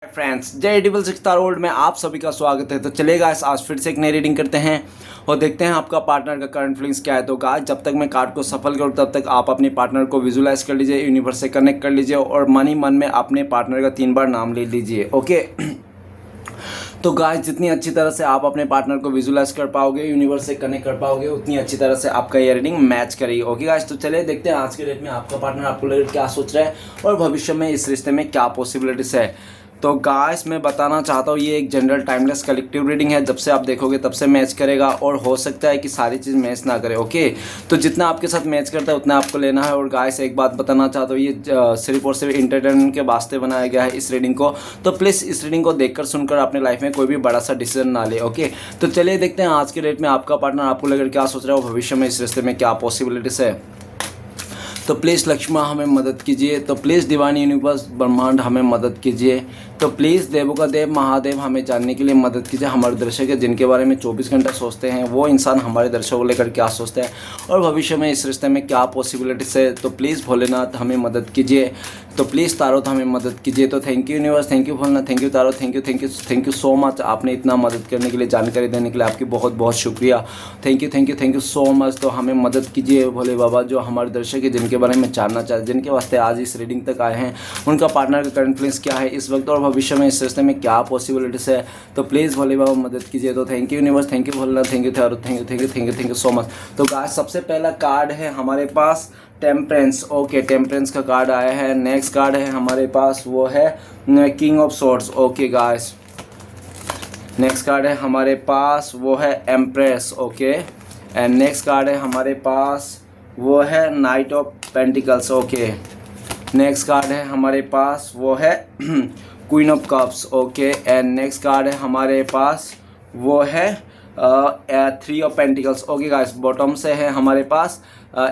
Friends, जय edible सिक्सटार world में आप सभी का स्वागत है। तो चलेगा आज फिर से एक नई रीडिंग करते हैं और देखते हैं आपका पार्टनर का करंट फीलिंग्स क्या है। तो गाइस, जब तक मैं कार्ड को सफल करूँ तब तक आप अपने पार्टनर को विजुलाइज कर लीजिए, यूनिवर्स से कनेक्ट कर लीजिए और मन ही मन में अपने पार्टनर का 3 बार नाम ले लीजिए। ओके तो गाइस, जितनी अच्छी तरह से आप अपने पार्टनर को विजुलाइज कर पाओगे, यूनिवर्स से कनेक्ट कर पाओगे, उतनी अच्छी तरह से आपका ये रीडिंग मैच करेगी। ओके गाइस, तो चलिए देखते हैं आज के डेट में आपका पार्टनर आपको लेकर क्या सोच रहा है और भविष्य में इस रिश्ते में क्या पॉसिबिलिटीज है। तो गाइस, मैं बताना चाहता हूँ ये एक जनरल टाइमलेस कलेक्टिव रीडिंग है। जब से आप देखोगे तब से मैच करेगा और हो सकता है कि सारी चीज़ मैच ना करे। ओके, तो जितना आपके साथ मैच करता है उतना आपको लेना है। और गाइस, एक बात बताना चाहता हूँ, ये सिर्फ और सिर्फ इंटरटेनमेंट के वास्ते बनाया गया है इस रीडिंग को। तो प्लीज़ इस रीडिंग को देखकर सुनकर अपने लाइफ में कोई भी बड़ा सा डिसीजन ना ले। ओके, तो चलिए देखते हैं आज के डेट में आपका पार्टनर आपको लेकर क्या सोच रहा है और भविष्य में इस रिश्ते में क्या पॉसिबिलिटीज़ है। तो प्लीज़ लक्ष्मण हमें मदद कीजिए। तो प्लीज़ डिवाइन यूनिवर्स ब्रह्मांड हमें मदद कीजिए। तो प्लीज़ देवों का देव महादेव हमें जानने के लिए मदद कीजिए। हमारे दर्शक जिनके बारे में 24 घंटा सोचते हैं वो इंसान हमारे दर्शकों को लेकर क्या सोचते हैं और भविष्य में इस रिश्ते में क्या पॉसिबिलिटीज है। तो प्लीज़ भोलेनाथ हमें मदद कीजिए। तो प्लीज़ तारोत हमें मदद कीजिए। तो thank you universe, thank you Bholenath, thank you tarot, thank you so much. आपने इतना मदद करने के लिए, जानकारी देने के लिए आपकी बहुत बहुत शुक्रिया। Thank you so much. तो हमें मदद कीजिए भोले बाबा, जो हमारे दर्शक है जिनके बारे में जानना चाहते, जिनके वास्ते आज इस रीडिंग तक आए हैं, उनका पार्टनर का करंट फीलिंग्स क्या है इस वक्त और भविष्य में इस रिश्ते में क्या पॉसिबिलिटीज है। तो प्लीज़ भोले बाबा मदद कीजिए। तो thank you universe, thank you Bholenath, thank you so much. तो गाइस, सबसे पहला कार्ड है हमारे पास टेम्परेंस। ओके, टेम्परेंस का कार्ड आया है। नेक्स्ट कार्ड है हमारे पास, वो है king of swords. Okay guys, next card है हमारे पास, वो है empress. Okay, and next card है हमारे पास, वो है night of pentacles. Okay, next card है हमारे पास, वो है queen of cups. Okay, and next card है हमारे पास, वो है 3 of pentacles. Okay guys, bottom से है हमारे पास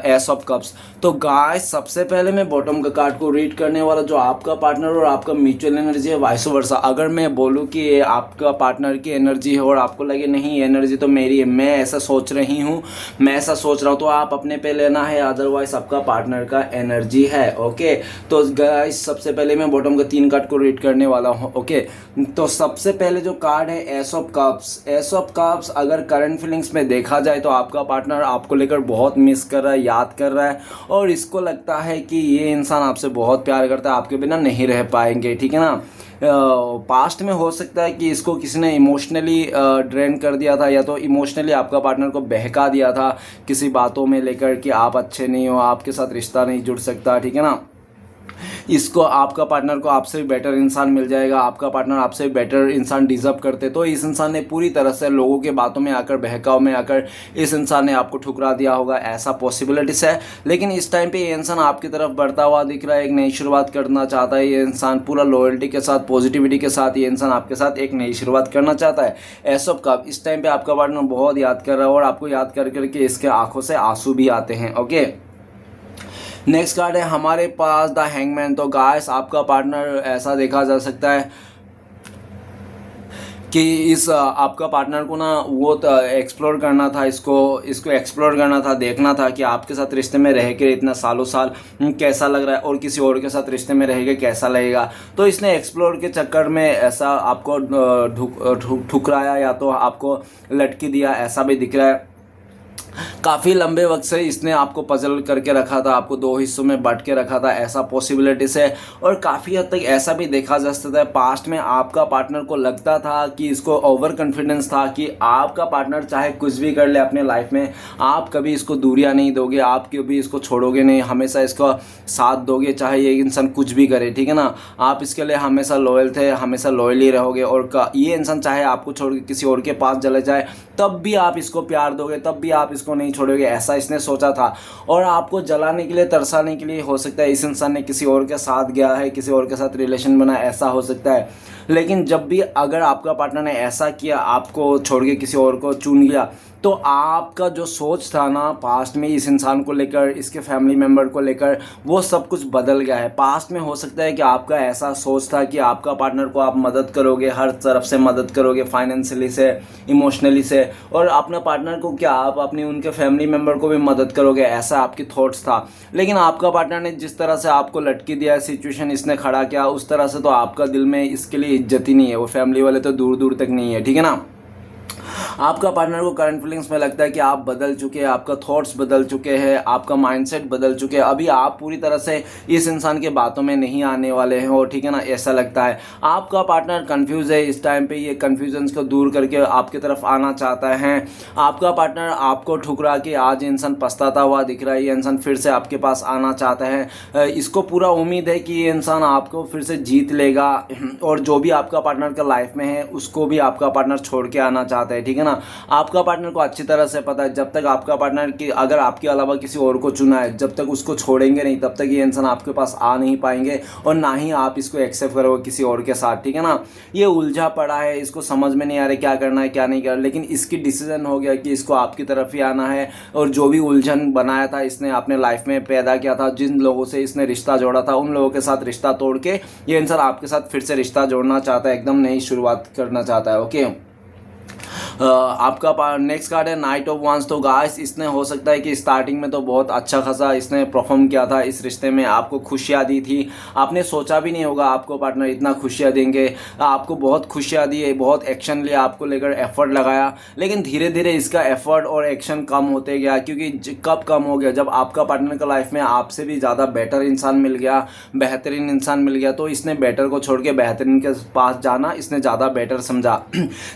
एस ऑफ कप्स। तो गाइस, सबसे पहले मैं बॉटम का कार्ड को रीड करने वाला, जो आपका पार्टनर और आपका म्यूचुअल एनर्जी है, वाइस वर्सा। अगर मैं बोलूँ कि ये आपका पार्टनर की एनर्जी है और आपको लगे नहीं एनर्जी तो मेरी है, मैं ऐसा सोच रही हूँ, मैं ऐसा सोच रहा हूँ, तो आप अपने पे लेना है, अदरवाइज आपका पार्टनर का एनर्जी है। ओके, तो गाइस सबसे पहले मैं बॉटम का 3 कार्ड को रीड करने वाला हूँ। ओके, तो सबसे पहले जो कार्ड है S of cups. S of cups अगर करंट फीलिंग्स में देखा जाए तो आपका पार्टनर आपको लेकर बहुत मिस कर रहा है, याद कर रहा है और इसको लगता है कि ये इंसान आपसे बहुत प्यार करता है, आपके बिना नहीं रह पाएंगे। ठीक है ना, पास्ट में हो सकता है कि इसको किसी ने इमोशनली ड्रेन कर दिया था, या तो इमोशनली आपका पार्टनर को बहका दिया था किसी बातों में लेकर कि आप अच्छे नहीं हो, आपके साथ रिश्ता नहीं जुड़ सकता। ठीक है ना, इसको आपका पार्टनर को आपसे भी बेटर इंसान मिल जाएगा, आपका पार्टनर आपसे भी बेटर इंसान डिजर्व करते। तो इस इंसान ने पूरी तरह से लोगों के बातों में आकर, बहकाव में आकर इस इंसान ने आपको ठुकरा दिया होगा, ऐसा पॉसिबिलिटीज है। लेकिन इस टाइम पे ये इंसान आपकी तरफ बढ़ता हुआ दिख रहा है, एक नई शुरुआत करना चाहता है। ये इंसान पूरा लॉयल्टी के साथ, पॉजिटिविटी के साथ ये इंसान आपके साथ एक नई शुरुआत करना चाहता है। ऐसा का इस टाइम पे आपका पार्टनर बहुत याद कर रहा है और आपको याद कर करके इसके आंखों से आंसू भी आते हैं। ओके, नेक्स्ट कार्ड है हमारे पास द हैंगमैन। तो गाइस, आपका पार्टनर, ऐसा देखा जा सकता है कि इस आपका पार्टनर को ना वो एक्सप्लोर करना था, इसको एक्सप्लोर करना था, देखना था कि आपके साथ रिश्ते में रह के इतना सालों साल कैसा लग रहा है और किसी और के साथ रिश्ते में रह के कैसा लगेगा। तो इसने एक्सप्लोर के चक्कर में ऐसा आपको ठुकराया या तो आपको लटकी दिया, ऐसा भी दिख रहा है। काफ़ी लंबे वक्त से इसने आपको पजल करके रखा था, आपको 2 हिस्सों में बांट के रखा था, ऐसा पॉसिबिलिटीज है। और काफ़ी हद तक ऐसा भी देखा जा सकता है, पास्ट में आपका पार्टनर को लगता था कि इसको ओवर कॉन्फिडेंस था कि आपका पार्टनर चाहे कुछ भी कर ले अपने लाइफ में, आप कभी इसको दूरियां नहीं दोगे, आप कभी इसको छोड़ोगे नहीं, हमेशा इसका साथ दोगे, चाहे ये इंसान कुछ भी करे। ठीक है ना, आप इसके लिए हमेशा लॉयल थे, हमेशा लॉयल ही रहोगे। और ये इंसान चाहे आपको छोड़ के किसी और के पास चले जाए तब भी आप इसको प्यार दोगे, तब भी आप इसको नहीं छोड़ोगे, ऐसा इसने सोचा था। और आपको जलाने के लिए, तरसाने के लिए हो सकता है इस इंसान ने किसी और के साथ गया है, किसी और के साथ रिलेशन बना, ऐसा हो सकता है। लेकिन जब भी अगर आपका पार्टनर ने ऐसा किया, आपको छोड़ के किसी और को चुन लिया, तो आपका जो सोच था ना पास्ट में इस इंसान को लेकर, इसके फैमिली मेम्बर को लेकर, वो सब कुछ बदल गया है। पास्ट में हो सकता है कि आपका ऐसा सोच था कि आपका पार्टनर को आप मदद करोगे, हर तरफ से मदद करोगे, फाइनेंशियली से, इमोशनली से, और अपना पार्टनर को क्या, आप अपनी उनके फैमिली मेम्बर को भी मदद करोगे, ऐसा आपकी थॉट्स था। लेकिन आपका पार्टनर ने जिस तरह से आपको लटकी दिया, सिचुएशन इसने खड़ा किया, उस तरह से तो आपका दिल में इसके लिए इज्जत ही नहीं है, वो फैमिली वाले तो दूर दूर तक नहीं है, ठीक है ना। आपका पार्टनर को करंट फीलिंग्स में लगता है कि आप बदल चुके हैं, आपका थॉट्स बदल चुके हैं, आपका माइंडसेट बदल चुके हैं, अभी आप पूरी तरह से इस इंसान के बातों में नहीं आने वाले हैं, और ठीक है ना, ऐसा लगता है। आपका पार्टनर कंफ्यूज है इस टाइम पे, ये कन्फ्यूजन्स को दूर करके आपकी तरफ आना चाहता है। आपका पार्टनर आपको ठुकरा के आज इंसान पछताता हुआ दिख रहा है, ये इंसान फिर से आपके पास आना चाहता है। इसको पूरा उम्मीद है कि ये इंसान आपको फिर से जीत लेगा, और जो भी आपका पार्टनर का लाइफ में है उसको भी आपका पार्टनर छोड़ के आना चाहता है, ठीक है ना। आपका पार्टनर को अच्छी तरह से पता है, जब तक आपका पार्टनर की अगर आपके अलावा किसी और को चुना है, जब तक उसको छोड़ेंगे नहीं तब तक ये इंसान आपके पास आ नहीं पाएंगे, और ना ही आप इसको एक्सेप्ट करोगे किसी और के साथ, ठीक है ना। ये उलझा पड़ा है, इसको समझ में नहीं आ रहा क्या करना है क्या नहीं करना, लेकिन इसकी डिसीजन हो गया कि इसको आपकी तरफ ही आना है। और जो भी उलझन बनाया था इसने अपने लाइफ में पैदा किया था, जिन लोगों से इसने रिश्ता जोड़ा था उन लोगों के साथ रिश्ता तोड़ के ये इंसान आपके साथ फिर से रिश्ता जोड़ना चाहता है, एकदम नई शुरुआत करना चाहता है। ओके, आपका नेक्स्ट कार्ड है नाइट ऑफ वांस। तो गाइस इसने हो सकता है कि स्टार्टिंग में तो बहुत अच्छा खासा इसने परफॉर्म किया था इस रिश्ते में, आपको खुशियाँ दी थी, आपने सोचा भी नहीं होगा आपको पार्टनर इतना खुशियाँ देंगे, आपको बहुत खुशियाँ दी, बहुत एक्शन लिया, आपको लेकर एफर्ट लगाया, लेकिन धीरे धीरे इसका एफर्ट और एक्शन कम होते गया। क्योंकि कब कम हो गया, जब आपका पार्टनर का लाइफ में आपसे भी ज़्यादा बेटर इंसान मिल गया, बेहतरीन इंसान मिल गया, तो इसने बेटर को छोड़ के बेहतरीन के पास जाना इसने ज़्यादा बेटर समझा,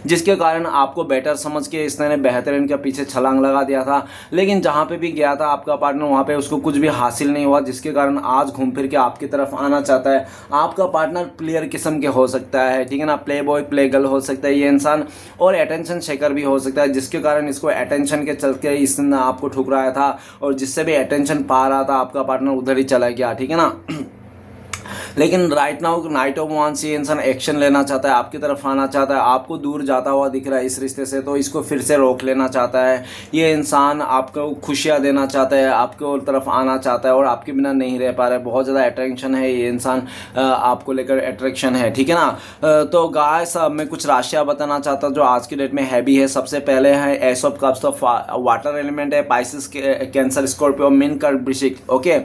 जिसके कारण आपको बेटर समझ के इसने बेहतरीन के पीछे छलांग लगा दिया था। लेकिन जहाँ पे भी गया था आपका पार्टनर वहाँ पे उसको कुछ भी हासिल नहीं हुआ, जिसके कारण आज घूम फिर के आपकी तरफ आना चाहता है। आपका पार्टनर प्लेयर किस्म के हो सकता है, ठीक है ना, प्ले बॉय प्ले गर्ल हो सकता है ये इंसान, और अटेंशन शेकर भी हो सकता है, जिसके कारण इसको अटेंशन के चलते इसने आपको ठुकराया था, और जिससे भी अटेंशन पा रहा था आपका पार्टनर उधर ही चला गया, ठीक है ना। लेकिन राइट नाउ नाइट ऑफ वांस ये इंसान एक्शन लेना चाहता है, आपकी तरफ आना चाहता है, आपको दूर जाता हुआ दिख रहा है इस रिश्ते से, तो इसको फिर से रोक लेना चाहता है। ये इंसान आपको खुशियाँ देना चाहता है, आपको तरफ आना चाहता है, और आपके बिना नहीं रह पा रहा है, बहुत ज़्यादा अट्रैक्शन है ये इंसान, आपको लेकर अट्रैक्शन है, ठीक है ना। तो गाइस मैं कुछ राशियाँ बताना चाहता हूँ जो आज की डेट में हैवी है। सबसे पहले है एस ऑफ कप्स, तो वाटर एलिमेंट है, पाइसिस, कैंसर, स्कॉर्पियो, मीन, कर्क, वृश्चिक। ओके,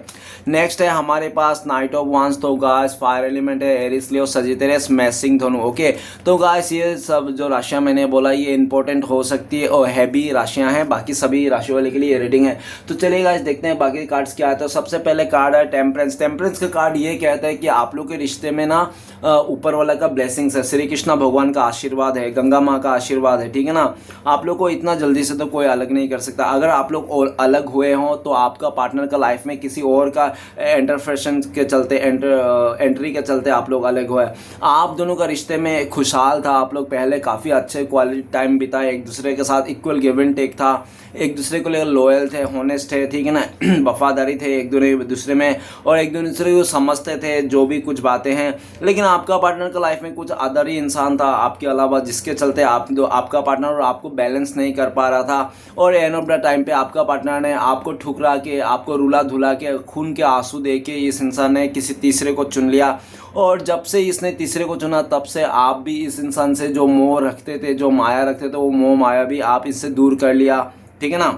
नेक्स्ट है हमारे पास नाइट ऑफ वांस, तो गाइस फायर एलिमेंट है, एरिस, लियो, सजिटेरियस, मैसिंग, धनु। ओके, तो गाइस ये सब जो राशियां मैंने बोला ये इंपॉर्टेंट हो सकती है और हैवी राशियां हैं, बाकी सभी राशि वाले के लिए रीडिंग है। तो चलिए गाइस देखते हैं बाकी कार्ड्स क्या है। तो सबसे पहले कार्ड है टेम्परेंस। टेम्परेंस का कार्ड ये कहता है कि आप लोग के रिश्ते में ना ऊपर वाला का ब्लेसिंग्स है, श्री कृष्ण भगवान का आशीर्वाद है, गंगा माँ का आशीर्वाद है, ठीक है ना। आप लोग को इतना जल्दी से तो कोई अलग नहीं कर सकता। अगर आप लोग और अलग हुए हों तो आपका पार्टनर का लाइफ में किसी और का इंटरफेरेंस के चलते एंट्री के चलते आप लोग अलग हुए। आप दोनों का रिश्ते में खुशहाल था, आप लोग पहले काफ़ी अच्छे क्वालिटी टाइम बिताए, एक दूसरे के साथ इक्वल गिव एंड टेक था, एक दूसरे को लेकर लॉयल थे, होनेस्ट थे, ठीक है ना, वफादारी थे एक दूसरे में, और एक दूसरे को समझते थे जो भी कुछ बातें हैं। लेकिन आपका पार्टनर का लाइफ में कुछ अदर ही इंसान था आपके अलावा, जिसके चलते आपका पार्टनर और आपको बैलेंस नहीं कर पा रहा था, और एंड ऑफ द टाइम पे आपका पार्टनर ने आपको ठुकरा के, आपको रुला धुला के, खून के आंसू दे के इस इंसान ने किसी तीसरे को चुन लिया। और जब से इसने तीसरे को चुना तब से आप भी इस इंसान से जो मोह रखते थे, जो माया रखते थे, वो मोह माया भी आप इससे दूर कर लिया, ठीक है ना।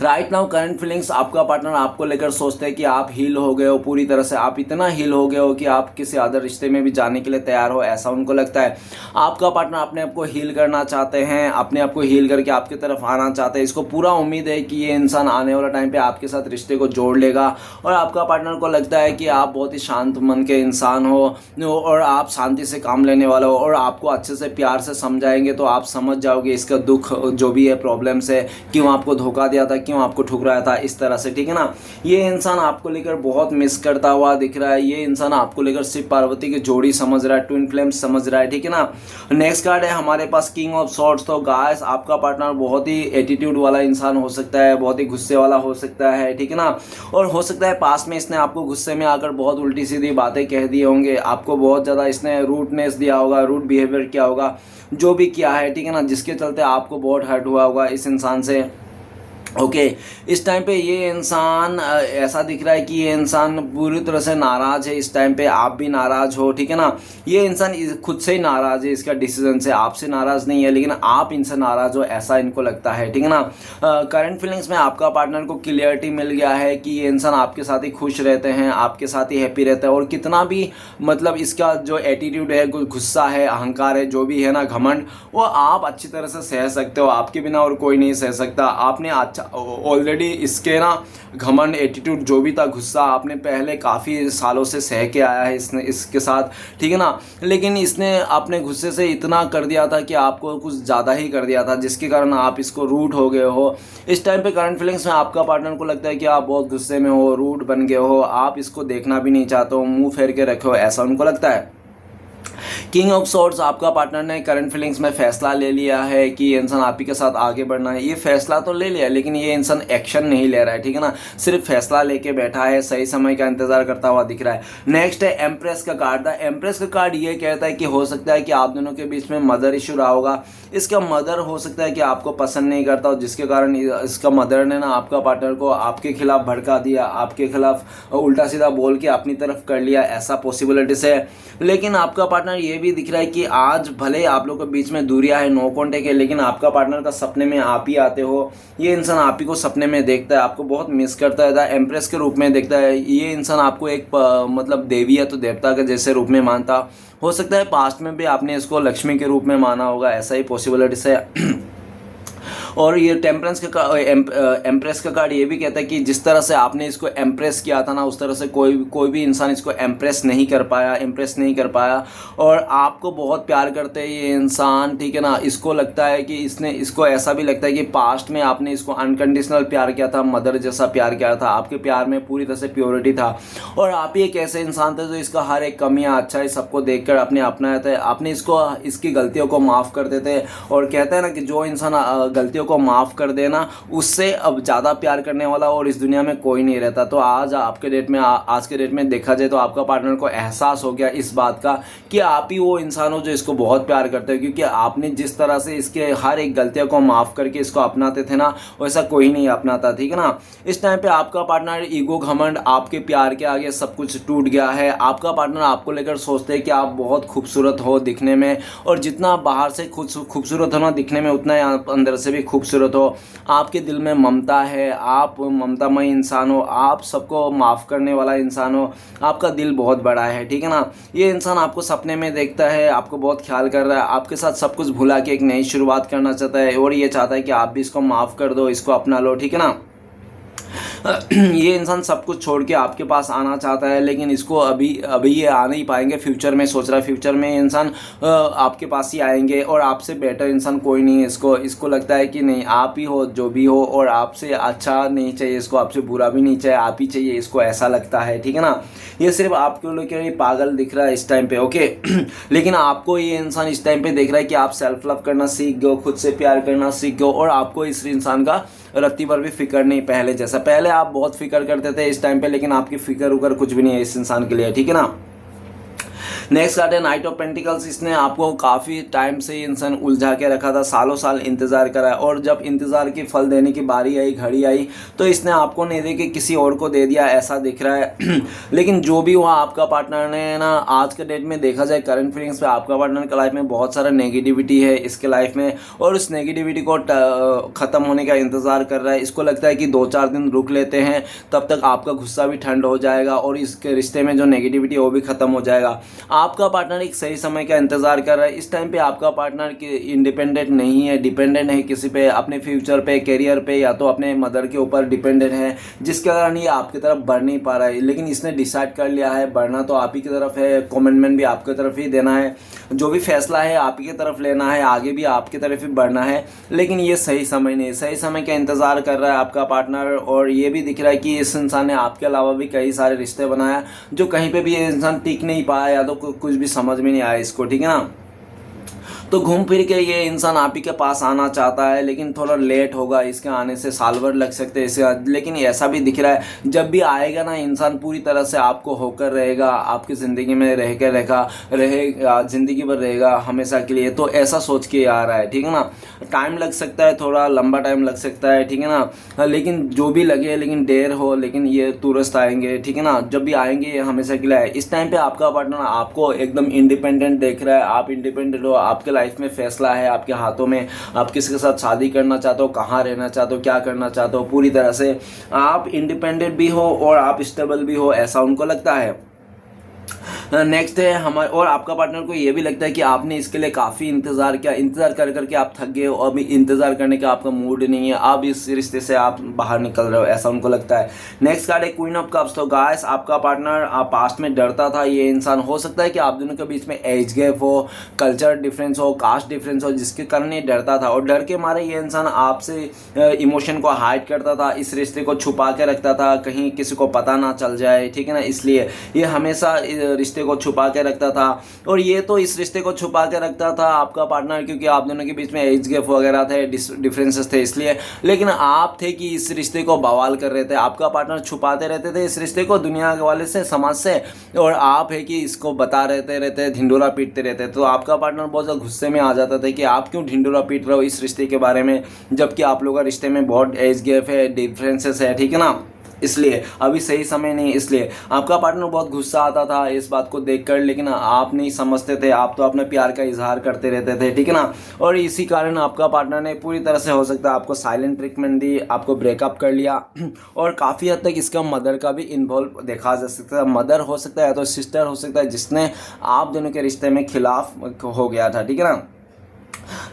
राइट नाउ करंट फीलिंग्स, आपका पार्टनर आपको लेकर सोचते हैं कि आप हील हो गए हो पूरी तरह से, आप इतना हील हो गए हो कि आप किसी अदर रिश्ते में भी जाने के लिए तैयार हो, ऐसा उनको लगता है। आपका पार्टनर अपने आप को हील करना चाहते हैं, अपने आप को हील करके आपकी तरफ आना चाहते हैं। इसको पूरा उम्मीद है कि ये इंसान आने वाला टाइम पे आपके साथ रिश्ते को जोड़ लेगा, और आपका पार्टनर को लगता है कि आप बहुत ही शांत मन के इंसान हो, और आप शांति से काम लेने वाले हो, और आपको अच्छे से प्यार से समझाएंगे तो आप समझ जाओगे इसका दुख जो भी है, प्रॉब्लम्स है, क्यों आपको धोखा दिया था, क्यों आपको ठुकराया था, इस तरह से, ठीक है ना। ये इंसान आपको लेकर बहुत मिस करता हुआ दिख रहा है, ये इंसान आपको लेकर शिव पार्वती की जोड़ी समझ रहा है, ट्विन फ्लेम्स समझ रहा है, ठीक है ना। नेक्स्ट कार्ड है हमारे पास किंग ऑफ सॉर्ड्स। तो गाइस आपका पार्टनर बहुत ही एटीट्यूड वाला इंसान हो सकता है, बहुत ही गुस्से वाला हो सकता है, ठीक है ना, और हो सकता है पास में इसने आपको गुस्से में आकर बहुत उल्टी सीधी बातें कह दी होंगे, आपको बहुत ज़्यादा इसने रूडनेस दिया होगा, रूड बिहेवियर किया होगा, जो भी किया है, ठीक है ना, जिसके चलते आपको बहुत हर्ट हुआ होगा इस इंसान से। ओके इस टाइम पे ये इंसान ऐसा दिख रहा है कि ये इंसान पूरी तरह से नाराज़ है। इस टाइम पे आप भी नाराज़ हो, ठीक है ना। ये इंसान खुद से ही नाराज़ है, इसका डिसीजन से। आपसे नाराज़ नहीं है, लेकिन आप इनसे नाराज़ हो, ऐसा इनको लगता है, ठीक है ना। करंट फीलिंग्स में आपका पार्टनर को क्लियरिटी मिल गया है कि ये इंसान आपके साथ ही खुश रहते हैं, आपके साथ ही हैप्पी रहता है। और कितना भी मतलब इसका जो एटीट्यूड है, गुस्सा है, अहंकार है, जो भी है ना, घमंड, वो आप अच्छी तरह से सह सकते हो। आपके बिना और कोई नहीं सह सकता। आपने अच्छा ऑलरेडी इसके ना घमंड, एटीट्यूड जो भी था, गुस्सा, आपने पहले काफ़ी सालों से सह के आया है इसके साथ, ठीक है ना। लेकिन इसने अपने गुस्से से इतना कर दिया था कि आपको कुछ ज़्यादा ही कर दिया था, जिसके कारण आप इसको रूड हो गए हो। इस टाइम पे करंट फीलिंग्स में आपका पार्टनर को लगता है कि आप बहुत गुस्से में हो, रूड बन गए हो, आप इसको देखना भी नहीं चाहते हो, मुंह फेर के रखे हो, ऐसा उनको लगता है। किंग ऑफ सोर्ड्स, आपका पार्टनर ने करंट फीलिंग्स में फैसला ले लिया है कि ये इंसान आप ही के साथ आगे बढ़ना है। ये फैसला तो ले लिया, लेकिन ये इंसान एक्शन नहीं ले रहा है, ठीक है ना। सिर्फ फैसला लेके बैठा है, सही समय का इंतजार करता हुआ दिख रहा है। नेक्स्ट है एम्प्रेस का कार्ड। द एम्प्रेस का कार्ड ये कहता है कि हो सकता है कि आप दोनों के बीच में मदर इशू रहा होगा। इसका मदर हो सकता है कि आपको पसंद नहीं करता हो, जिसके कारण इसका मदर ने ना आपका पार्टनर को आपके खिलाफ भड़का दिया, आपके खिलाफ उल्टा सीधा बोल के अपनी तरफ कर लिया, ऐसा पॉसिबिलिटीज है। लेकिन आपका पार्टनर ये भी दिख रहा है कि आज भले आप लोगों के बीच में दूरियां है, नो कॉन्टेक्ट है, लेकिन आपका पार्टनर का सपने में आप ही आते हो। ये इंसान आप ही को सपने में देखता है, आपको बहुत मिस करता है, द एम्प्रेस के रूप में देखता है। ये इंसान आपको एक मतलब देवी या तो देवता के जैसे रूप में मानता हो सकता है। पास्ट में भी आपने इसको लक्ष्मी के रूप में माना होगा, ऐसा ही पॉसिबिलिटीज है। और ये टेम्परेंस का एम्प्रेस का कार्ड ये भी कहता है कि जिस तरह से आपने इसको एम्प्रेस किया था ना, उस तरह से कोई भी इंसान इसको इम्प्रेस नहीं कर पाया। और आपको बहुत प्यार करते हैं ये इंसान, ठीक है ना। इसको लगता है कि इसको ऐसा भी लगता है कि पास्ट में आपने इसको अनकंडीशनल प्यार किया था, मदर जैसा प्यार किया था, आपके प्यार में पूरी तरह से प्योरिटी था। और आप ही एक ऐसे इंसान थे जो इसका हर एक कमियां, अच्छाई सबको देखकर अपने अपनाए थे। आपने इसकी गलतियों को माफ़ करते थे। और कहते हैं ना कि जो इंसान गलतियों को माफ़ कर देना, उससे अब ज़्यादा प्यार करने वाला और इस दुनिया में कोई नहीं रहता। तो आज के डेट में देखा जाए तो आपका पार्टनर को एहसास हो गया इस बात का कि आप ही वो इंसान हो जो इसको बहुत प्यार करते हो, क्योंकि आपने जिस तरह से इसके हर एक गलतियों को माफ़ करके इसको अपनाते थे ना, वैसा कोई नहीं अपनाता, ठीक है ना। इस टाइम पे आपका पार्टनर ईगो, घमंड, आपके प्यार के आगे सब कुछ टूट गया है। आपका पार्टनर आपको लेकर सोचते हैं कि आप बहुत खूबसूरत हो दिखने में, और जितना बाहर से खूबसूरत होना दिखने में, उतना ही आप अंदर से भी खूबसूरत हो। आपके दिल में ममता है, आप ममतामय इंसान हो, आप सबको माफ़ करने वाला इंसान हो, आपका दिल बहुत बड़ा है, ठीक है ना। ये इंसान आपको सपने में देखता है, आपको बहुत ख्याल कर रहा है, आपके साथ सब कुछ भुला के एक नई शुरुआत करना चाहता है, और ये चाहता है कि आप भी इसको माफ़ कर दो, इसको अपना लो, ठीक है ना। ये इंसान सब कुछ छोड़ के आपके पास आना चाहता है, लेकिन इसको अभी ये आ नहीं पाएंगे। फ्यूचर में सोच रहा है, फ्यूचर में ये इंसान आपके पास ही आएंगे, और आपसे बेटर इंसान कोई नहीं है। इसको लगता है कि नहीं, आप ही हो जो भी हो, और आपसे अच्छा नहीं चाहिए इसको, आपसे बुरा भी नहीं चाहिए, आप ही चाहिए इसको, ऐसा लगता है, ठीक है ना। ये सिर्फ आपके लोग के लिए पागल दिख रहा है इस टाइम पे, ओके। लेकिन आपको ये इंसान इस टाइम पे देख रहा है कि आप सेल्फ लव करना सीख गए, खुद से प्यार करना सीख गए, और आपको इस इंसान का रत्ती भर भी फिक्र नहीं पहले जैसा। पहले आप बहुत फिक्र करते थे इस टाइम पे, लेकिन आपकी फिक्र उकर कुछ भी नहीं है इस इंसान के लिए, ठीक है ना। नेक्स्ट कार्ड है नाइट ऑफ पेंटिकल्स। इसने आपको काफ़ी टाइम से इंसान उलझा के रखा था, सालों साल इंतज़ार करा, और जब इंतज़ार की फल देने की बारी आई, घड़ी आई, तो इसने आपको नहीं दे के किसी और को दे दिया, ऐसा दिख रहा है। लेकिन जो भी हुआ, आपका पार्टनर ने ना, आज के डेट में देखा जाए करंट फीलिंग्स पे, आपका पार्टनर के लाइफ में बहुत सारा नेगेटिविटी है इसके लाइफ में, और उस नेगेटिविटी को ख़त्म होने का इंतज़ार कर रहा है। इसको लगता है कि 2-4 दिन रुक लेते हैं, तब तक आपका गुस्सा भी ठंड हो जाएगा, और इसके रिश्ते में जो नेगेटिविटी है वो भी ख़त्म हो जाएगा। आपका पार्टनर एक सही समय का इंतजार कर रहा है। इस टाइम पे आपका पार्टनर इंडिपेंडेंट नहीं है, डिपेंडेंट है किसी पे, अपने फ्यूचर पे, करियर पे, या तो अपने मदर के ऊपर डिपेंडेंट है, जिसके कारण ये आपकी तरफ बढ़ नहीं पा रहा है। लेकिन इसने डिसाइड कर लिया है, बढ़ना तो आप ही की तरफ है, कमिटमेंट भी आपकी तरफ ही देना है, जो भी फैसला है आप ही की तरफ लेना है, आगे भी आपकी तरफ ही बढ़ना है। लेकिन ये सही समय नहीं, सही समय का इंतजार कर रहा है आपका पार्टनर। और ये भी दिख रहा है कि इस इंसान ने आपके अलावा भी कई सारे रिश्ते बनाया, जो कहीं पे भी ये इंसान टिक नहीं पाया, या तो कुछ भी समझ में नहीं आया इसको, ठीक है ना। तो घूम फिर के ये इंसान आप ही के पास आना चाहता है, लेकिन थोड़ा लेट होगा, इसके आने से साल भर लग सकते हैं इसके, लेकिन ऐसा भी दिख रहा है जब भी आएगा ना इंसान पूरी तरह से आपको होकर रहेगा, आपकी ज़िंदगी में रह कर रहेगा ज़िंदगी भर रहेगा हमेशा के लिए। तो ऐसा सोच के आ रहा है, ठीक है ना। टाइम लग सकता है, थोड़ा लंबा टाइम लग सकता है, ठीक है ना, लेकिन जो भी लगे, लेकिन देर हो, लेकिन ये तुरंत आएंगे, ठीक है ना। जब भी आएंगे ये हमेशा के लिए आए। इस टाइम पे आपका पार्टनर आपको एकदम इंडिपेंडेंट देख रहा है, आप इंडिपेंडेंट हो, आपके लाइफ में फैसला है आपके हाथों में, आप किसी के साथ शादी करना चाहते हो, कहाँ रहना चाहते हो, क्या करना चाहते हो, पूरी तरह से आप इंडिपेंडेंट भी हो और आप स्टेबल भी हो, ऐसा उनको लगता है। नेक्स्ट है हमारे, और आपका पार्टनर को ये भी लगता है कि आपने इसके लिए काफ़ी इंतज़ार किया, इंतज़ार कर करके आप थक गए हो, अभी इंतज़ार करने का आपका मूड नहीं है, अब इस रिश्ते से आप बाहर निकल रहे हो, ऐसा उनको लगता है। नेक्स्ट कार्ड है क्वीन ऑफ कप्स। तो गाइस आपका पार्टनर पास्ट में डरता था, ये इंसान हो सकता है कि आप दोनों के बीच में एज गैप हो, कल्चर डिफरेंस हो, कास्ट डिफरेंस हो, जिसके कारण ये डरता था, और डर के मारे ये इंसान आपसे इमोशन को हाइड करता था, इस रिश्ते को छुपा के रखता था, कहीं किसी को पता ना चल जाए, ठीक है ना। इसलिए ये हमेशा रिश्ते को छुपा के रखता था, और ये तो इस रिश्ते को छुपा के रखता था आपका पार्टनर, क्योंकि आप दोनों के बीच में एज गैप वगैरह थे, डिफरेंसेस थे, इसलिए। लेकिन आप थे कि इस रिश्ते को बवाल कर रहे थे, आपका पार्टनर छुपाते रहते थे इस रिश्ते को दुनिया वाले से, समाज से, और आप है कि इसको बता रहते ढिंडोरा पीटते रहते। तो आपका पार्टनर बहुत ज़्यादा गुस्से में आ जाता था कि आप क्यों ढिंडोरा पीट रहे हो इस रिश्ते के बारे में, जबकि आप लोगों का रिश्ते में बहुत एज गैप है, डिफरेंसेस है, ठीक है ना। इसलिए अभी सही समय नहीं, इसलिए आपका पार्टनर बहुत गुस्सा आता था इस बात को देखकर, लेकिन आप नहीं समझते थे, आप तो अपने प्यार का इजहार करते रहते थे, ठीक है ना। और इसी कारण आपका पार्टनर ने पूरी तरह से हो सकता है आपको साइलेंट ट्रीटमेंट दी, आपको ब्रेकअप कर लिया, और काफ़ी हद तक इसका मदर का भी इन्वॉल्व देखा जा सकता है। मदर हो सकता है या तो सिस्टर हो सकता है, जिसने आप दोनों के रिश्ते में खिलाफ हो गया था, ठीक है ना।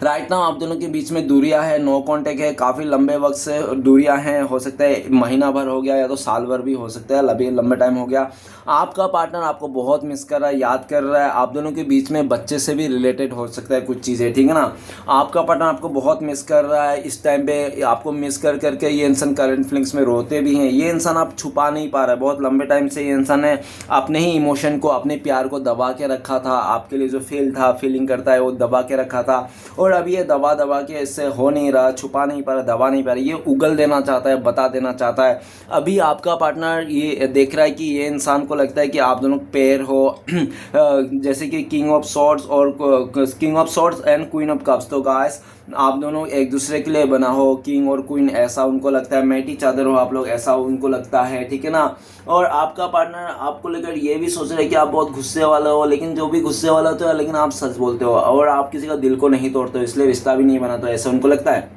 राइट नाउ आप दोनों के बीच में दूरियां है, नो कांटेक्ट है, काफ़ी लंबे वक्त से दूरियां हैं, हो सकता है महीना भर हो गया या तो साल भर भी हो सकता है, अभी लंबे टाइम हो गया। आपका पार्टनर आपको बहुत मिस कर रहा है, याद कर रहा है, आप दोनों के बीच में बच्चे से भी रिलेटेड हो सकता है कुछ चीज़ें, ठीक है ना। आपका पार्टनर आपको बहुत मिस कर रहा है, इस टाइम पे आपको मिस कर करके ये इंसान करंट फीलिंग्स में रोते भी हैं। ये इंसान आप छुपा नहीं पा रहा है, बहुत लंबे टाइम से ये इंसान ने अपने ही इमोशन को, अपने प्यार को दबा के रखा था, आपके लिए जो फीलिंग करता है वो दबा के रखा था, और अब ये दबा के इससे हो नहीं रहा, छुपा नहीं पा रहा, दबा नहीं पा रहा, ये उगल देना चाहता है, बता देना चाहता है। अभी आपका पार्टनर ये देख रहा है कि ये इंसान को लगता है कि आप दोनों पेयर हो, जैसे कि king of swords and queen of cups. तो गाइस आप दोनों एक दूसरे के लिए बना हो, किंग और क्वीन, ऐसा उनको लगता है, मैटी चादर हो आप लोग, ऐसा उनको लगता है, ठीक है ना। और आपका पार्टनर आपको लेकर ये भी सोच रहा है कि आप बहुत गुस्से वाला हो, लेकिन जो भी गुस्से वाला होता है, लेकिन आप सच बोलते हो और आप किसी का दिल को नहीं तोड़ते हो, इसलिए रिश्ता भी नहीं बनाते, ऐसा उनको लगता है।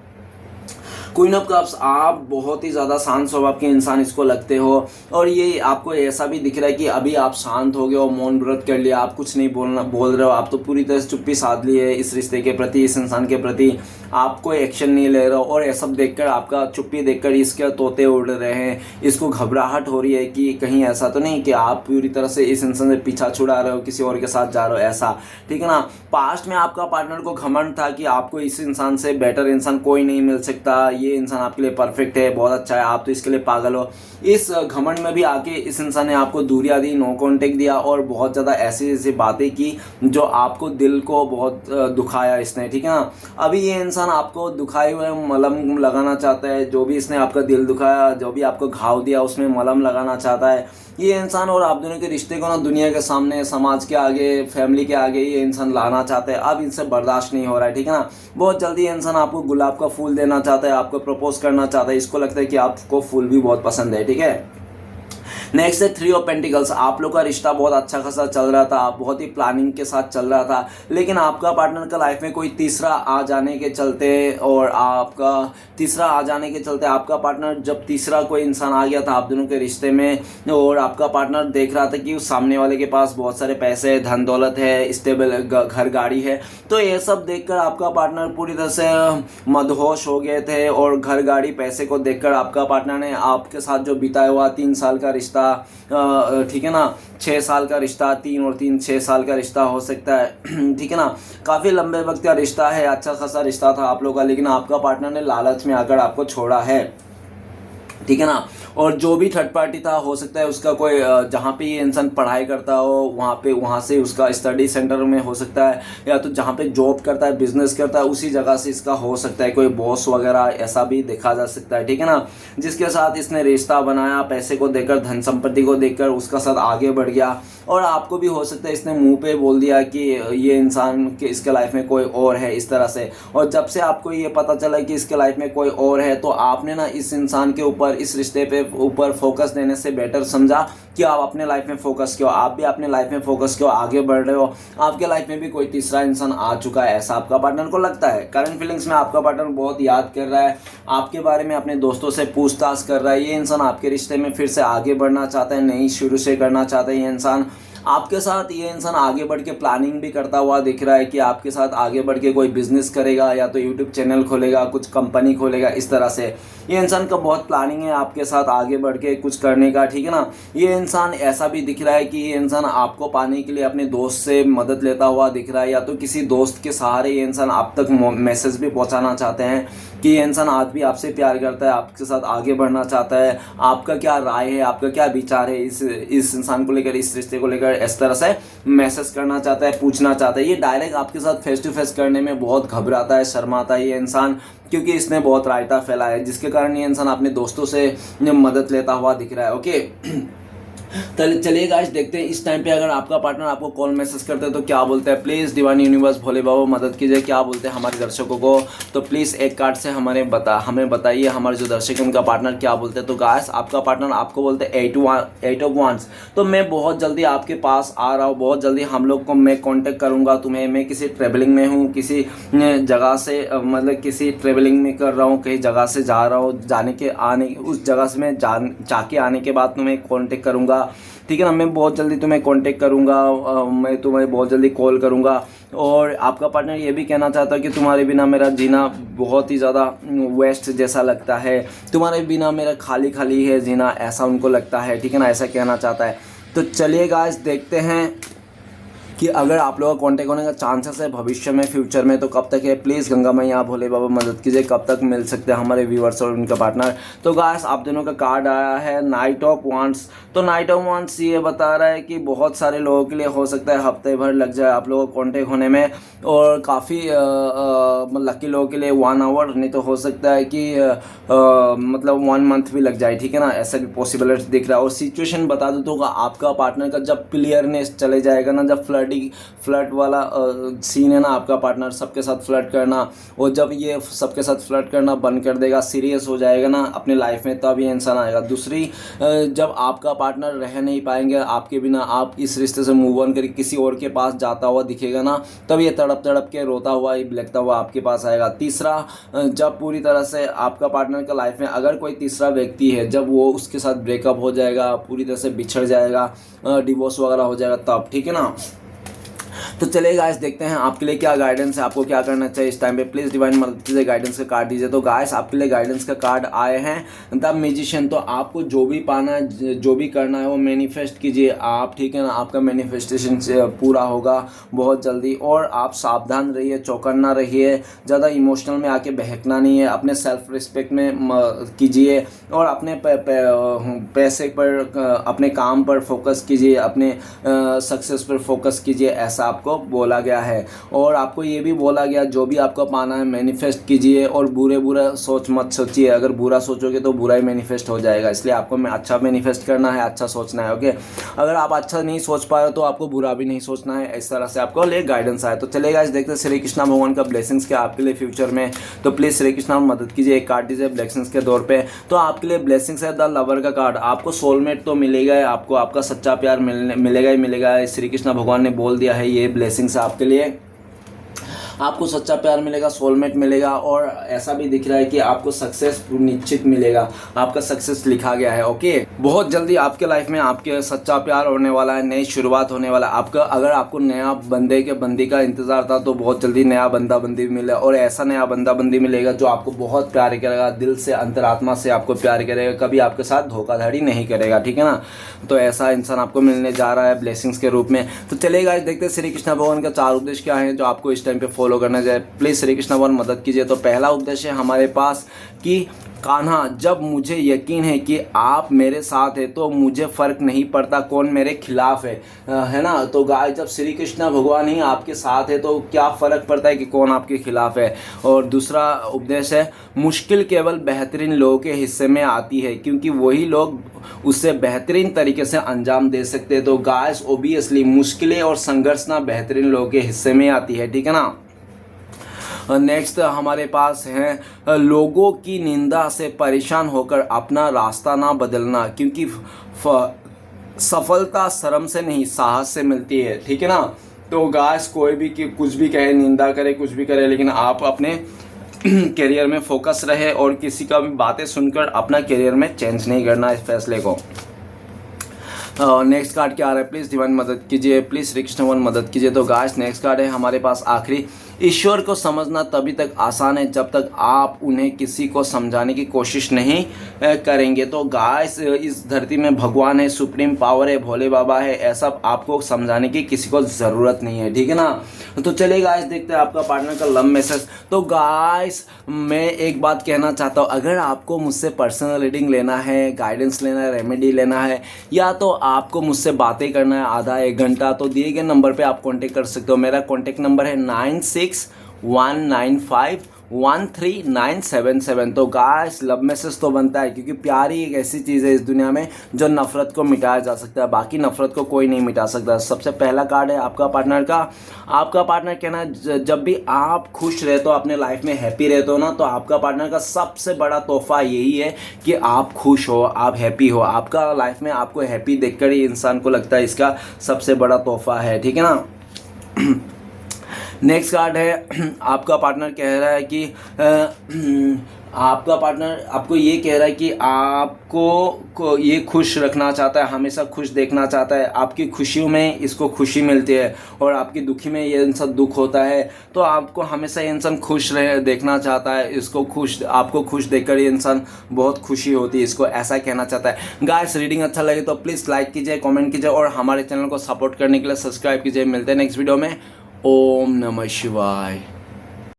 क्वीन ऑफ कप्स, आप बहुत ही ज़्यादा शांत स्वभाव के इंसान इसको लगते हो, और ये आपको ऐसा भी दिख रहा है कि अभी आप शांत हो गए हो, मौन व्रत कर लिया, आप कुछ नहीं बोल रहे हो, आप तो पूरी तरह से चुप्पी साध ली है इस रिश्ते के प्रति, इस इंसान के प्रति, आप कोई एक्शन नहीं ले रहे हो। और ये सब देखकर, आपका चुप्पी देखकर इसके तोते उड़ रहे हैं, इसको घबराहट हो रही है कि कहीं ऐसा तो नहीं कि आप पूरी तरह से इस इंसान से पीछा छुड़ा रहे हो, किसी और के साथ जा रहे हो, ऐसा, ठीक है ना। पास्ट में आपका पार्टनर को घमंड था कि आपको इस इंसान से बेटर इंसान कोई नहीं मिल सकता, ये इंसान आपके लिए परफेक्ट है, बहुत अच्छा है, आप तो इसके लिए पागल हो। इस घमंड में भी आके इस इंसान ने आपको दूरियां दी, नो कांटेक्ट दिया, और बहुत ज़्यादा ऐसी ऐसी बातें की जो आपको दिल को बहुत दुखाया इसने, ठीक है ना। अभी ये इंसान आपको दुखाए हुए मलहम लगाना चाहता है, जो भी इसने आपका दिल दुखाया, जो भी आपको घाव दिया, उसमें मलहम लगाना चाहता है ये इंसान, और आप दोनों के रिश्ते को ना दुनिया के सामने, समाज के आगे, फैमिली के आगे ये इंसान लाना चाहता है। अब इनसे बर्दाश्त नहीं हो रहा है, ठीक है ना। बहुत जल्दी ये इंसान आपको गुलाब का फूल देना चाहता है, आपको प्रपोज करना चाहता है, इसको लगता है कि आपको फूल भी बहुत पसंद है, ठीक है। नेक्स्ट है थ्री ऑफ पेंटिकल्स। आप लोग का रिश्ता बहुत अच्छा खासा चल रहा था, बहुत ही प्लानिंग के साथ चल रहा था, लेकिन आपका पार्टनर का लाइफ में कोई तीसरा आ जाने के चलते, और आपका तीसरा आ जाने के चलते आपका पार्टनर, जब तीसरा कोई इंसान आ गया था आप दोनों के रिश्ते में, और आपका पार्टनर देख रहा था कि उस सामने वाले के पास बहुत सारे पैसे, धन दौलत है, स्टेबल घर गाड़ी है, तो ये सब देखकर आपका पार्टनर पूरी तरह से मदहोश हो गए थे, और घर गाड़ी पैसे को देखकर आपका पार्टनर ने आपके साथ जो बिताया हुआ 3 साल का रिश्ता, ठीक है ना, 6 साल का रिश्ता, 3 और 3 6 साल का रिश्ता हो सकता है, ठीक है ना, काफ़ी लंबे वक्त का रिश्ता है, अच्छा खासा रिश्ता था आप लोगों का, लेकिन आपका पार्टनर ने लालच में आकर आपको छोड़ा है। ठीक है ना। और जो भी थर्ड पार्टी था, हो सकता है उसका कोई जहाँ पे ये इंसान पढ़ाई करता हो वहाँ से उसका स्टडी सेंटर में हो सकता है, या तो जहाँ पे जॉब करता है, बिजनेस करता है, उसी जगह से इसका हो सकता है कोई बॉस वगैरह, ऐसा भी देखा जा सकता है। ठीक है ना, जिसके साथ इसने रिश्ता बनाया, पैसे को देकर, धन संपत्ति को देखकर उसका साथ आगे बढ़ गया। और आपको भी हो सकता है इसने मुंह पे बोल दिया कि ये इंसान के इसके लाइफ में कोई और है, इस तरह से। और जब से आपको ये पता चला कि इसके लाइफ में कोई और है, तो आपने ना इस इंसान के ऊपर, इस रिश्ते पे ऊपर फोकस देने से बेटर समझा कि आप अपने लाइफ में फोकस करो। आप भी अपने लाइफ में फोकस करो, आगे बढ़ रहे हो, आपके लाइफ में भी कोई तीसरा इंसान आ चुका है, ऐसा आपका पार्टनर को लगता है। करंट फीलिंग्स में आपका पार्टनर बहुत याद कर रहा है, आपके बारे में अपने दोस्तों से पूछताछ कर रहा है। ये इंसान आपके रिश्ते में फिर से आगे बढ़ना चाहता है, नई शुरू से करना चाहता है। ये इंसान आपके साथ, ये इंसान आगे बढ़ के प्लानिंग भी करता हुआ दिख रहा है कि आपके साथ आगे बढ़ के कोई बिजनेस करेगा, या तो यूट्यूब चैनल खोलेगा, कुछ कंपनी खोलेगा, इस तरह से। ये इंसान का बहुत प्लानिंग है आपके साथ आगे बढ़ के कुछ करने का। ठीक है ना, ये इंसान ऐसा भी दिख रहा है कि ये इंसान आपको पाने के लिए अपने दोस्त से मदद लेता हुआ दिख रहा है, या तो किसी दोस्त के सहारे ये इंसान आप तक मैसेज भी पहुंचाना चाहते हैं कि ये इंसान आज भी आपसे प्यार करता है, आपके साथ आगे बढ़ना चाहता है। आपका क्या राय है, आपका क्या विचार है इस इंसान को लेकर, इस रिश्ते को लेकर, इस तरह से मैसेज करना चाहता है, पूछना चाहता है। ये डायरेक्ट आपके साथ फेस टू फेस करने में बहुत घबराता है, शर्माता है ये इंसान, क्योंकि इसने बहुत रायता फैला है, जिसके कारण ये इंसान अपने दोस्तों से मदद लेता हुआ दिख रहा है। ओके, चलिए गाइस देखते हैं इस टाइम पे अगर आपका पार्टनर आपको कॉल मैसेज करते हैं तो क्या बोलते हैं। प्लीज़ डिवाइन यूनिवर्स भोले बाबा मदद कीजिए, क्या बोलते हैं हमारे दर्शकों को। तो प्लीज़ एक कार्ड से हमें बताइए हमारे जो दर्शक हैं उनका पार्टनर क्या बोलते हैं। तो गाइस आपका पार्टनर आपको बोलते हैं 8 ऑफ वांड्स। तो मैं बहुत जल्दी आपके पास आ रहा हूँ, बहुत जल्दी हम लोग को मैं कॉन्टेक्ट करूँगा तुम्हें। मैं किसी ट्रेवलिंग में हूँ, किसी जगह से मतलब किसी ट्रेवलिंग में कर रहा हूँ, कहीं जगह से जा रहा हूँ, उस जगह से मैं जाके आने के बाद तुम्हें कॉन्टेक्ट करूँगा। ठीक है ना, मैं बहुत जल्दी तुम्हें कांटेक्ट करूँगा, मैं तुम्हें बहुत जल्दी कॉल करूँगा। और आपका पार्टनर ये भी कहना चाहता है कि तुम्हारे बिना मेरा जीना बहुत ही ज़्यादा वेस्ट जैसा लगता है, तुम्हारे बिना मेरा खाली खाली है जीना, ऐसा उनको लगता है। ठीक है ना, ऐसा कहना चाहता है। तो चलिए गाइस देखते हैं कि अगर आप लोगों का कांटेक्ट होने का चांसेस है भविष्य में, फ्यूचर में, तो कब तक है। प्लीज़ गंगा मैया भोले बाबा मदद कीजिए, कब तक मिल सकते हैं हमारे व्यूअर्स और उनका पार्टनर। तो गाइस आप दोनों का कार्ड आया है नाइट ऑफ वांड्स। तो नाइट ऑफ वांड्स ये बता रहा है कि बहुत सारे लोगों के लिए हो सकता है हफ्ते भर लग जाए आप लोगों को कांटेक्ट होने में, और काफ़ी लकी लोगों के लिए 1 आवर, नहीं तो हो सकता है कि मतलब 1 मंथ भी लग जाए। ठीक है ना, ऐसा भी पॉसिबल दिख रहा है। और सिचुएशन बता दूँ तो आपका पार्टनर का जब क्लियरनेस चले जाएगा ना, जब फ्लर्ट वाला सीन है ना, आपका पार्टनर सबके साथ फ्लर्ट करना, और जब ये सबके साथ फ्लर्ट करना बंद कर देगा, सीरियस हो जाएगा ना अपने लाइफ में, तब ये इंसान आएगा। दूसरी, जब आपका पार्टनर रह नहीं पाएंगे आपके बिना, आप इस रिश्ते से मूव ऑन करके किसी और के पास जाता हुआ दिखेगा ना, तब ये तड़प तड़प के रोता हुआ, बिलखता हुआ आपके पास आएगा। तीसरा, जब पूरी तरह से आपका पार्टनर का लाइफ में अगर कोई तीसरा व्यक्ति है, जब वो उसके साथ ब्रेकअप हो जाएगा, पूरी तरह से बिछड़ जाएगा, डिवोर्स वगैरह हो जाएगा, तब। ठीक है ना। तो चलिए गाइस देखते हैं आपके लिए क्या गाइडेंस है, आपको क्या करना चाहिए इस टाइम पे। प्लीज़ डिवाइन मदद कीजिए, गाइडेंस का कार्ड दीजिए। तो गाइस आपके लिए गाइडेंस का कार्ड आए हैं द मैजिशियन। तो आपको जो भी पाना है, जो भी करना है वो मैनिफेस्ट कीजिए आप। ठीक है ना, आपका मैनिफेस्टेशन पूरा होगा बहुत जल्दी। और आप सावधान रहिए, चौकन्ना रहिए, ज़्यादा इमोशनल में आके बहकना नहीं है, अपने सेल्फ रिस्पेक्ट में कीजिए, और अपने पैसे पर, अपने काम पर फोकस कीजिए, अपने सक्सेस पर फोकस कीजिए, ऐसा आपको बोला गया है। और आपको ये भी बोला गया जो भी आपको पाना है मैनिफेस्ट कीजिए, और बुरा सोच मत सोचिए। अगर बुरा सोचोगे तो बुरा ही मैनिफेस्ट हो जाएगा, इसलिए आपको अच्छा मैनिफेस्ट करना है, अच्छा सोचना है। ओके, अगर आप अच्छा नहीं सोच पा रहे हो तो आपको बुरा भी नहीं सोचना है। इस तरह से आपको लिए गाइडेंस आए। तो चलिए गाइस देखते हैं श्री कृष्णा भगवान का ब्लेसिंग्स क्या आपके लिए फ्यूचर में। तो प्लीज़ श्री कृष्णा मदद कीजिए, एक कार्ड दीजिए ब्लेसिंग्स के तौर पे। तो आपके लिए ब्लेसिंग्स है द लवर का कार्ड। आपको सोलमेट तो मिलेगा, आपको आपका सच्चा प्यार मिलेगा ही मिलेगा। श्री कृष्णा भगवान ने बोल दिया है, ये ब्लेसिंग्स आपके लिए। आपको सच्चा प्यार मिलेगा, सोलमेट मिलेगा, और ऐसा भी दिख रहा है कि आपको सक्सेस निश्चित मिलेगा, आपका सक्सेस लिखा गया है। ओके, बहुत जल्दी आपके लाइफ में आपके सच्चा प्यार होने वाला है, नई शुरुआत होने वाला है आपका। अगर आपको नया बंदी का इंतजार था तो बहुत जल्दी नया बंदी मिलेगा, और ऐसा नया बंदी मिलेगा जो आपको बहुत प्यार करेगा, दिल से, अंतरात्मा से आपको प्यार करेगा, कभी आपके साथ धोखाधड़ी नहीं करेगा। ठीक है ना, तो ऐसा इंसान आपको मिलने जा रहा है ब्लेसिंग्स के रूप में। तो चलिए गाइस देखते हैं श्री कृष्ण भगवान का 4 उद्देश्य क्या है जो आपको इस टाइम पे फॉलो करना चाहिए। प्लीज़ श्री कृष्ण भगवान मदद कीजिए। तो पहला उद्देश्य है हमारे पास कि कान्हा, जब मुझे यकीन है कि आप मेरे साथ हैं तो मुझे फ़र्क नहीं पड़ता कौन मेरे खिलाफ है ना। तो गाइस जब श्री कृष्ण भगवान ही आपके साथ है तो क्या फ़र्क पड़ता है कि कौन आपके खिलाफ है। और दूसरा उपदेश है, मुश्किल केवल बेहतरीन लोगों के हिस्से में आती है क्योंकि वही लोग उससे बेहतरीन तरीके से अंजाम दे सकते हैं। तो गाइस ओबियसली मुश्किलें और संघर्ष ना बेहतरीन लोगों के हिस्से में आती है, ठीक है ना। नेक्स्ट हमारे पास है, लोगों की निंदा से परेशान होकर अपना रास्ता ना बदलना क्योंकि सफलता शर्म से नहीं साहस से मिलती है, ठीक है ना। तो गाइस कोई भी कुछ भी कहे, निंदा करे, कुछ भी करे, लेकिन आप अपने करियर में फोकस रहे और किसी का भी बातें सुनकर अपना करियर में चेंज नहीं करना इस फैसले को। नेक्स्ट कार्ड क्या आ रहा है, प्लीज़ डिवाइन मदद कीजिए, प्लीज़ श्री कृष्ण भगवान मदद कीजिए। तो गाइस नेक्स्ट कार्ड है हमारे पास आखिरी, ईश्वर को समझना तभी तक आसान है जब तक आप उन्हें किसी को समझाने की कोशिश नहीं करेंगे। तो गाइस इस धरती में भगवान है, सुप्रीम पावर है, भोले बाबा है, ऐसा आपको समझाने की किसी को ज़रूरत नहीं है, ठीक है ना। तो चलिए गाइस देखते हैं आपका पार्टनर का लव मैसेज। तो गाइस मैं एक बात कहना चाहता हूँ, अगर आपको मुझसे पर्सनल रीडिंग लेना है, गाइडेंस लेना है, रेमेडी लेना है, या तो आपको मुझसे बातें करना है आधा एक घंटा, तो दिए गए नंबर पे आप कांटेक्ट कर सकते हो। मेरा कांटेक्ट नंबर है 9619513977। तो गाइस लव मैसेज तो बनता है क्योंकि प्यार ही एक ऐसी चीज़ है इस दुनिया में जो नफ़रत को मिटाया जा सकता है, बाकी नफ़रत को कोई नहीं मिटा सकता। सबसे पहला कार्ड है आपका पार्टनर का। आपका पार्टनर कहना है जब भी आप खुश रहते हो, अपने लाइफ में हैप्पी रहते हो ना, तो आपका पार्टनर का सबसे बड़ा तोहफा यही है कि आप खुश हो, आप हैप्पी हो। आपका लाइफ में आपको हैप्पी देखकर ही इंसान को लगता है इसका सबसे बड़ा तोहफा है, ठीक है ना। नेक्स्ट कार्ड है आपका पार्टनर कह रहा है कि आपका पार्टनर आपको ये कह रहा है कि आपको ये खुश रखना चाहता है, हमेशा खुश देखना चाहता है। आपकी खुशियों में इसको खुशी मिलती है और आपकी दुखी में ये इंसान दुख होता है। तो आपको हमेशा ये इंसान खुश रहे देखना चाहता है, इसको खुश, आपको खुश देखकर ये इंसान बहुत खुशी होती है, इसको ऐसा कहना चाहता है। गाइस रीडिंग अच्छा लगे तो प्लीज़ लाइक कीजिए, कमेंट कीजिए और हमारे चैनल को सपोर्ट करने के लिए सब्सक्राइब कीजिए। मिलते हैं नेक्स्ट वीडियो में। ओम नमः शिवाय।